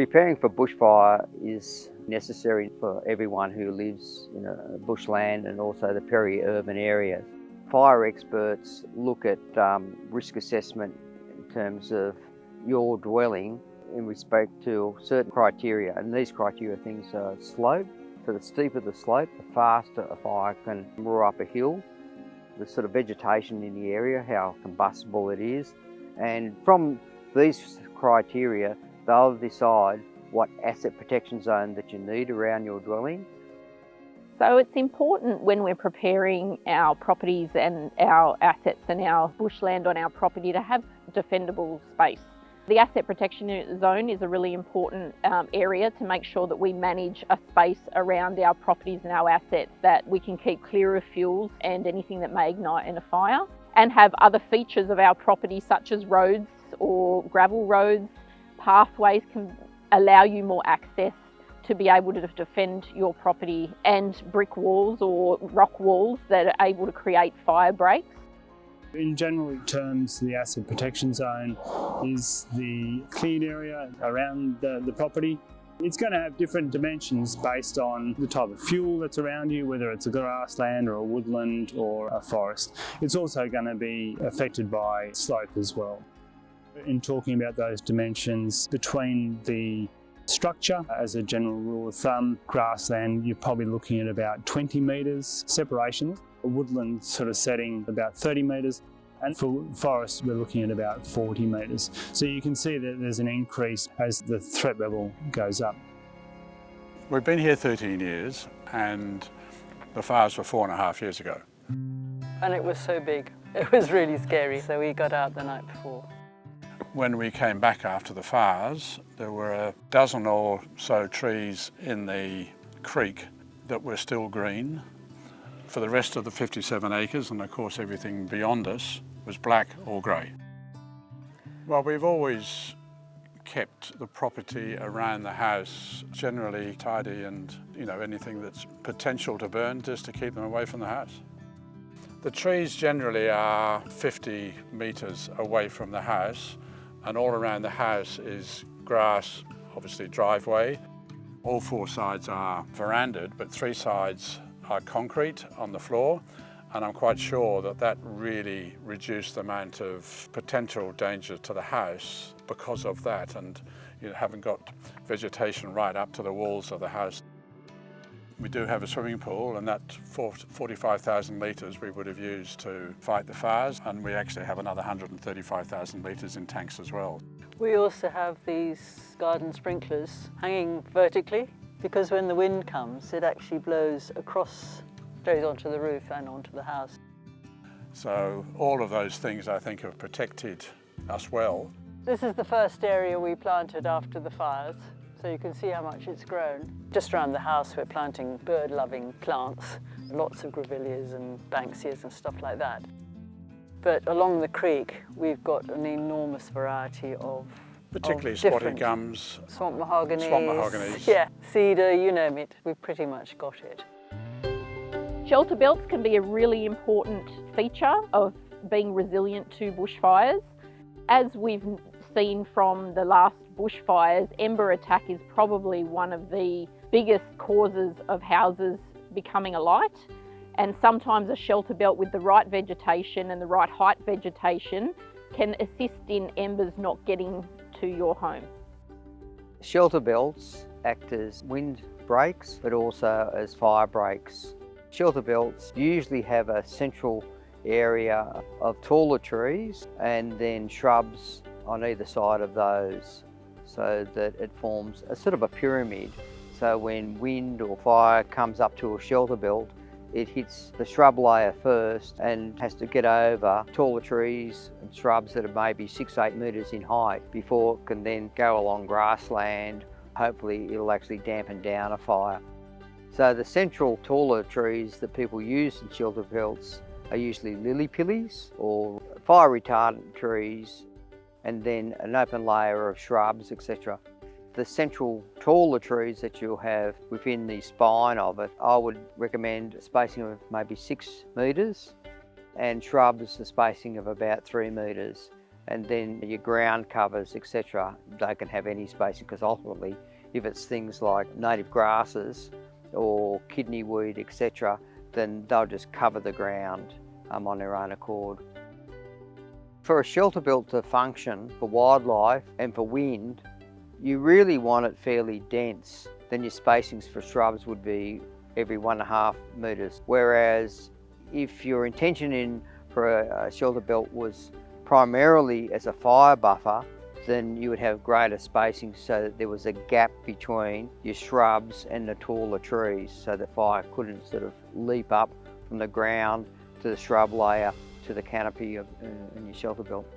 Preparing for bushfire is necessary for everyone who lives in a bushland and also the peri-urban areas. Fire experts look at risk assessment in terms of your dwelling in respect to certain criteria, and these criteria things are slope. So the steeper the slope, the faster a fire can roar up a hill. The sort of vegetation in the area, how combustible it is, and from these criteria they'll decide what asset protection zone that you need around your dwelling. So it's important when we're preparing our properties and our assets and our bushland on our property to have defendable space. The asset protection zone is a really important area to make sure that we manage a space around our properties and our assets that we can keep clear of fuels and anything that may ignite in a fire, and have other features of our property such as roads or gravel roads. Pathways can allow you more access to be able to defend your property, and brick walls or rock walls that are able to create fire breaks. In general terms, the asset protection zone is the cleared area around the property. It's going to have different dimensions based on the type of fuel that's around you, whether it's a grassland or a woodland or a forest. It's also going to be affected by slope as well. In talking about those dimensions between the structure, as a general rule of thumb, grassland, you're probably looking at about 20 metres separation. A woodland sort of setting about 30 metres, and for forests we're looking at about 40 metres. So you can see that there's an increase as the threat level goes up. We've been here 13 years and the fires were 4.5 years ago. And it was so big, it was really scary, so we got out the night before. When we came back after the fires, there were a dozen or so trees in the creek that were still green. For the rest of the 57 acres, and of course everything beyond us, was black or grey. Well, we've always kept the property around the house generally tidy and, anything that's potential to burn, just to keep them away from the house. The trees generally are 50 metres away from the house, and all around the house is grass, obviously driveway. All 4 sides are verandahed, but 3 sides are concrete on the floor, and I'm quite sure that really reduced the amount of potential danger to the house because of that, and you haven't got vegetation right up to the walls of the house. We do have a swimming pool, and that 45,000 litres we would have used to fight the fires, and we actually have another 135,000 litres in tanks as well. We also have these garden sprinklers hanging vertically, because when the wind comes, it actually blows onto the roof and onto the house. So all of those things I think have protected us well. This is the first area we planted after the fires, so you can see how much it's grown. Just around the house we're planting bird-loving plants, lots of Grevilleas and Banksias and stuff like that. But along the creek we've got an enormous variety of particularly spotted gums, swamp mahoganies, yeah, cedar, you name it, we've pretty much got it. Shelter belts can be a really important feature of being resilient to bushfires. As we've seen from the last bushfires, ember attack is probably one of the biggest causes of houses becoming alight, and sometimes a shelter belt with the right vegetation and the right height vegetation can assist in embers not getting to your home. Shelter belts act as windbreaks but also as fire breaks. Shelter belts usually have a central area of taller trees and then shrubs on either side of those, so that it forms a sort of a pyramid. So when wind or fire comes up to a shelter belt, it hits the shrub layer first and has to get over taller trees and shrubs that are maybe 6-8 metres in height before it can then go along grassland. Hopefully it'll actually dampen down a fire. So the central taller trees that people use in shelter belts are usually lily-pillies or fire retardant trees, and then an open layer of shrubs, etc. The central taller trees that you'll have within the spine of it, I would recommend a spacing of maybe 6 metres, and shrubs a spacing of about 3 metres. and then your ground covers, etc., they can have any spacing, because ultimately if it's things like native grasses or kidney weed, etc., then they'll just cover the ground on their own accord. For a shelter belt to function for wildlife and for wind, you really want it fairly dense. Then your spacings for shrubs would be every 1.5 metres. Whereas if your intention for a shelter belt was primarily as a fire buffer, then you would have greater spacing so that there was a gap between your shrubs and the taller trees, so that fire couldn't sort of leap up from the ground to the shrub layer to the canopy in your shelter belt.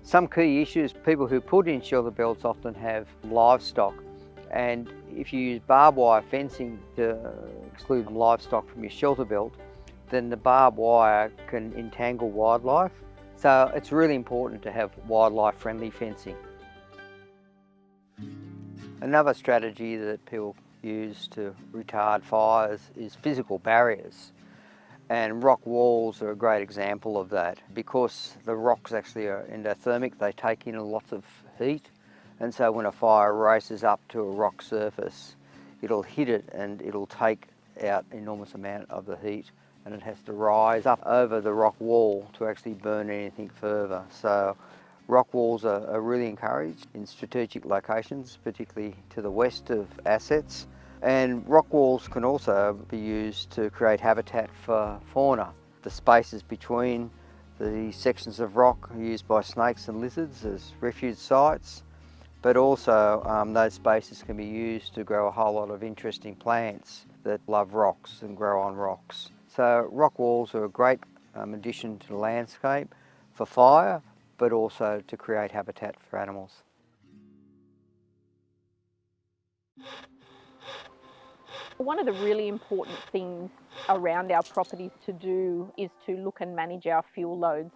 Some key issues, people who put in shelter belts often have livestock, and if you use barbed wire fencing to exclude livestock from your shelter belt, then the barbed wire can entangle wildlife. So it's really important to have wildlife friendly fencing. Another strategy that people use to retard fires is physical barriers. And rock walls are a great example of that. Because the rocks actually are endothermic, they take in lots of heat. And so when a fire races up to a rock surface, it'll hit it and it'll take out an enormous amount of the heat, and it has to rise up over the rock wall to actually burn anything further. So rock walls are really encouraged in strategic locations, particularly to the west of assets. And rock walls can also be used to create habitat for fauna. The spaces between the sections of rock are used by snakes and lizards as refuge sites, but also those spaces can be used to grow a whole lot of interesting plants that love rocks and grow on rocks. So rock walls are a great addition to the landscape for fire, but also to create habitat for animals. One of the really important things around our properties to do is to look and manage our fuel loads.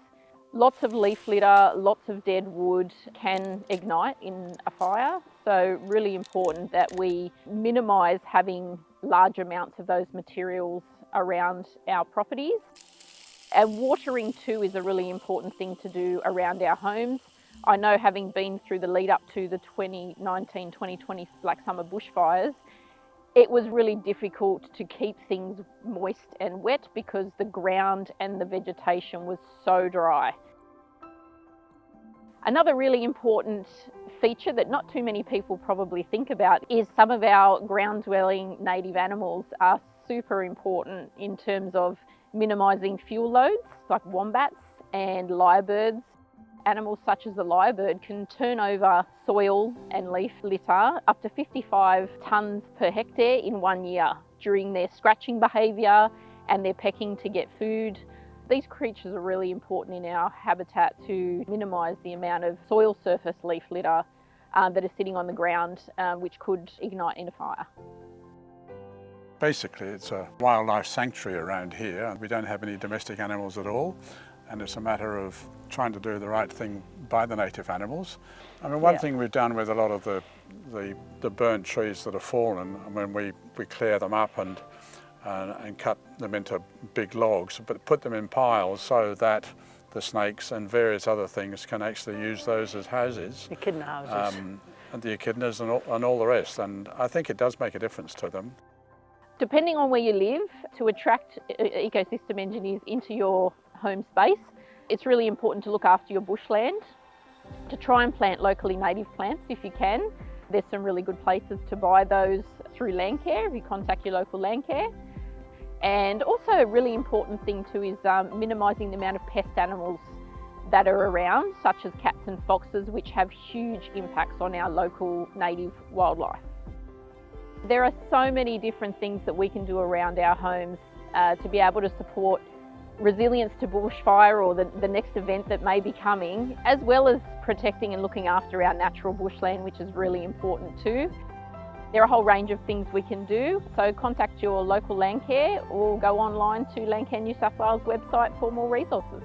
Lots of leaf litter, lots of dead wood can ignite in a fire, so really important that we minimise having large amounts of those materials around our properties. And watering too is a really important thing to do around our homes. I know, having been through the lead up to the 2019-2020 Black Summer bushfires, it was really difficult to keep things moist and wet because the ground and the vegetation was so dry. Another really important feature that not too many people probably think about is some of our ground-dwelling native animals are super important in terms of minimising fuel loads, like wombats and lyrebirds. Animals such as the lyrebird can turn over soil and leaf litter up to 55 tonnes per hectare in 1 year during their scratching behaviour and their pecking to get food. These creatures are really important in our habitat to minimise the amount of soil surface leaf litter that is sitting on the ground, which could ignite in a fire. Basically, it's a wildlife sanctuary around here. We don't have any domestic animals at all, and it's a matter of trying to do the right thing by the native animals. I mean, one thing we've done with a lot of the burnt trees that have fallen, I mean, we clear them up and cut them into big logs, but put them in piles so that the snakes and various other things can actually use those as houses. Echidna houses. And the echidnas and all the rest, and I think it does make a difference to them. Depending on where you live, to attract ecosystem engineers into your home space, it's really important to look after your bushland, to try and plant locally native plants if you can. There's some really good places to buy those through Landcare if you contact your local Landcare. And also a really important thing too is minimising the amount of pest animals that are around, such as cats and foxes, which have huge impacts on our local native wildlife. There are so many different things that we can do around our homes to be able to support resilience to bushfire or the next event that may be coming, as well as protecting and looking after our natural bushland, which is really important too. There are a whole range of things we can do, so contact your local Landcare or go online to Landcare New South Wales website for more resources.